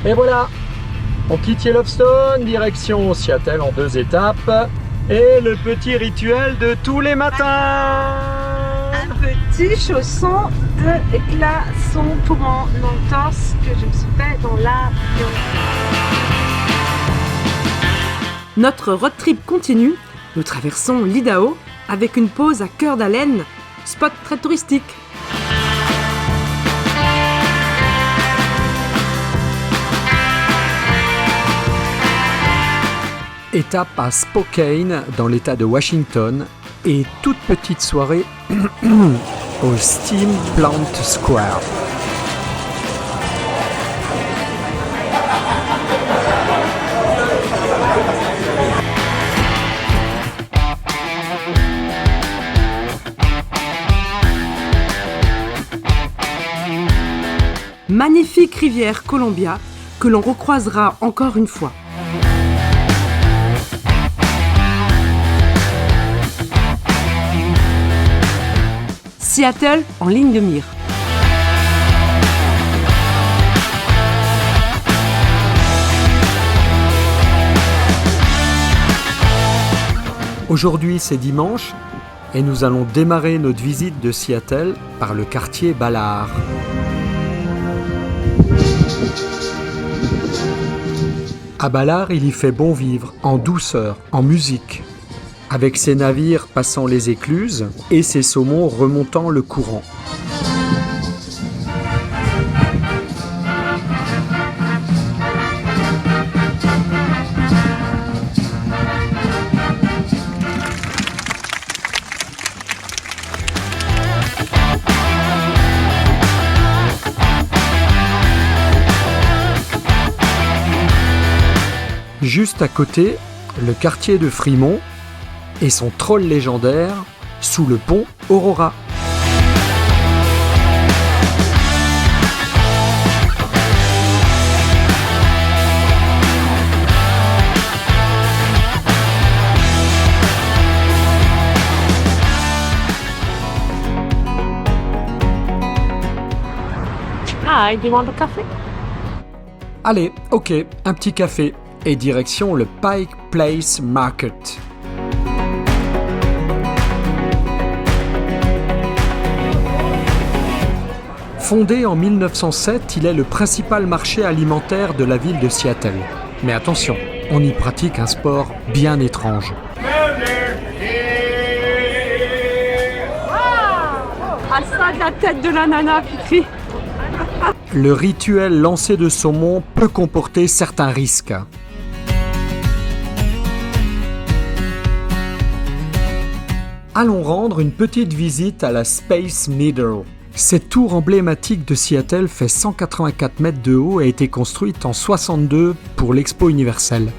Et voilà, on quitte Yellowstone, direction Seattle en 2 étapes. Et le petit rituel de tous les matins. Un petit chausson de glaçon pour mon entorse que je me suis fait dans l'avion. Notre road trip continue. Nous traversons l'Idaho avec une pause à Coeur d'Alene, spot très touristique. Étape à Spokane, dans l'état de Washington, et toute petite soirée au Steam Plant Square. Magnifique rivière Columbia que l'on recroisera encore une fois. Seattle en ligne de mire. Aujourd'hui c'est dimanche et nous allons démarrer notre visite de Seattle par le quartier Ballard. À Ballard, il y fait bon vivre, en douceur, en musique, avec ses navires passant les écluses et ses saumons remontant le courant. Juste à côté, le quartier de Fremont et son troll légendaire sous le pont Aurora. Hi, do you want a café? Allez, ok, un petit café et direction le Pike Place Market. Fondé en 1907, il est le principal marché alimentaire de la ville de Seattle. Mais attention, on y pratique un sport bien étrange. Ah ça de la tête de la nana qui crie. Le rituel lancer de saumon peut comporter certains risques. Allons rendre une petite visite à la Space Needle. Cette tour emblématique de Seattle fait 184 mètres de haut et a été construite en 62 pour l'Expo universelle.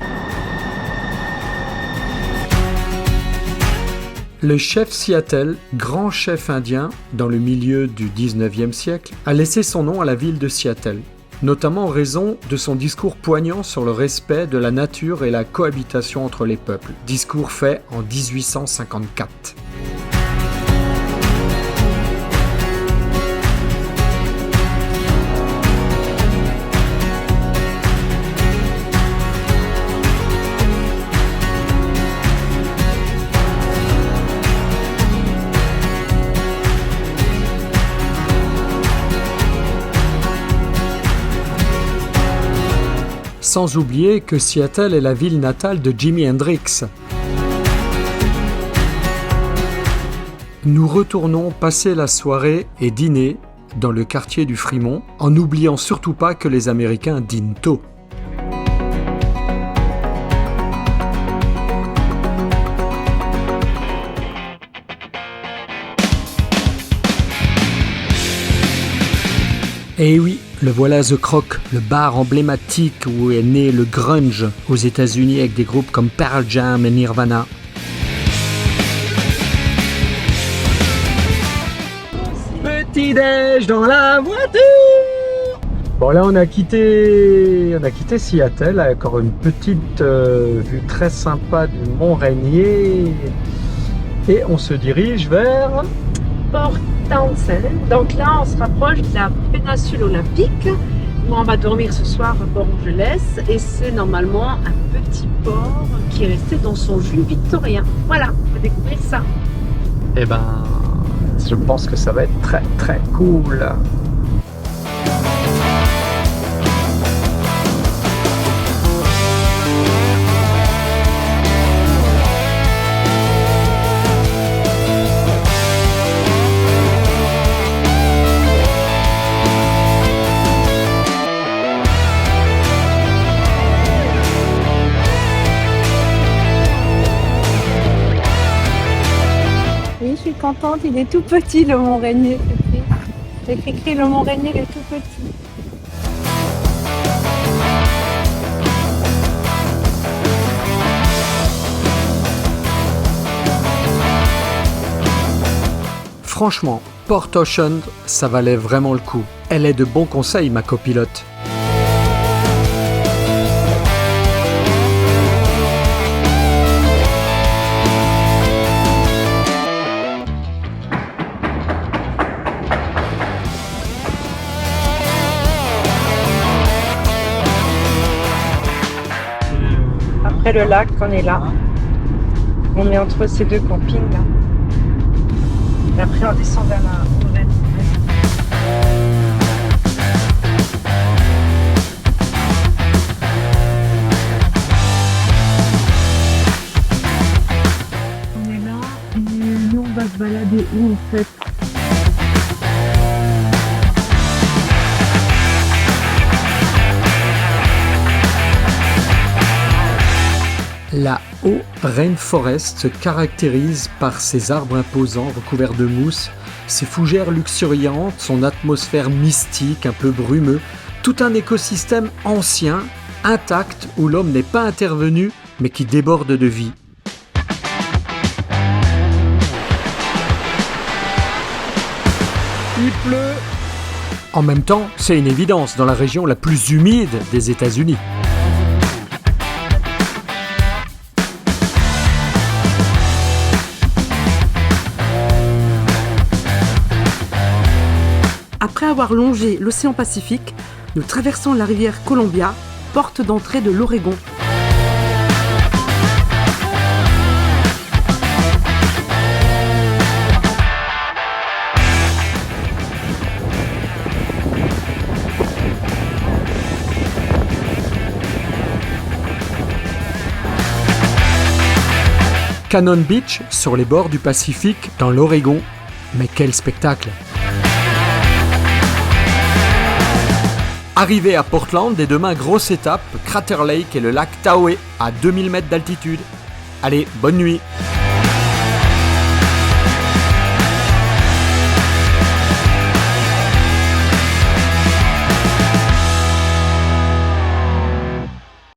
Le chef Seattle, grand chef indien dans le milieu du 19e siècle, a laissé son nom à la ville de Seattle, notamment en raison de son discours poignant sur le respect de la nature et la cohabitation entre les peuples, discours fait en 1854. Sans oublier que Seattle est la ville natale de Jimi Hendrix. Nous retournons passer la soirée et dîner dans le quartier du Fremont, en n'oubliant surtout pas que les Américains dînent tôt. Et oui, le voilà The Croc, le bar emblématique où est né le grunge aux États-Unis avec des groupes comme Pearl Jam et Nirvana. Petit déj dans la voiture. Bon là on a quitté Seattle avec encore une petite vue très sympa du Mont Rainier et on se dirige vers Port Townsend. Donc là, on se rapproche de la péninsule olympique Moi, on va dormir ce soir à Port Angeles et c'est normalement un petit port qui est resté dans son jus victorien. Voilà, on va découvrir ça. Eh ben, je pense que ça va être très très cool. Oui, je suis contente, il est tout petit le Mont Rainier. C'est écrit le Mont Rainier, il est tout petit. Franchement, Port Ocean, ça valait vraiment le coup. Elle est de bons conseils, ma copilote. Après le lac, on est là. On est entre ces deux campings là. Et après on descend vers la forêt. On est là et nous on va se balader où en fait? La Haut Rainforest se caractérise par ses arbres imposants recouverts de mousse, ses fougères luxuriantes, son atmosphère mystique, un peu brumeux, tout un écosystème ancien, intact, où l'homme n'est pas intervenu, mais qui déborde de vie. Il pleut. En même temps, c'est une évidence dans la région la plus humide des États-Unis. Après avoir longé l'océan Pacifique, nous traversons la rivière Columbia, porte d'entrée de l'Oregon. Cannon Beach, sur les bords du Pacifique, dans l'Oregon. Mais quel spectacle! Arrivé à Portland et demain grosse étape, Crater Lake et le lac Tahoe à 2000 mètres d'altitude. Allez, bonne nuit!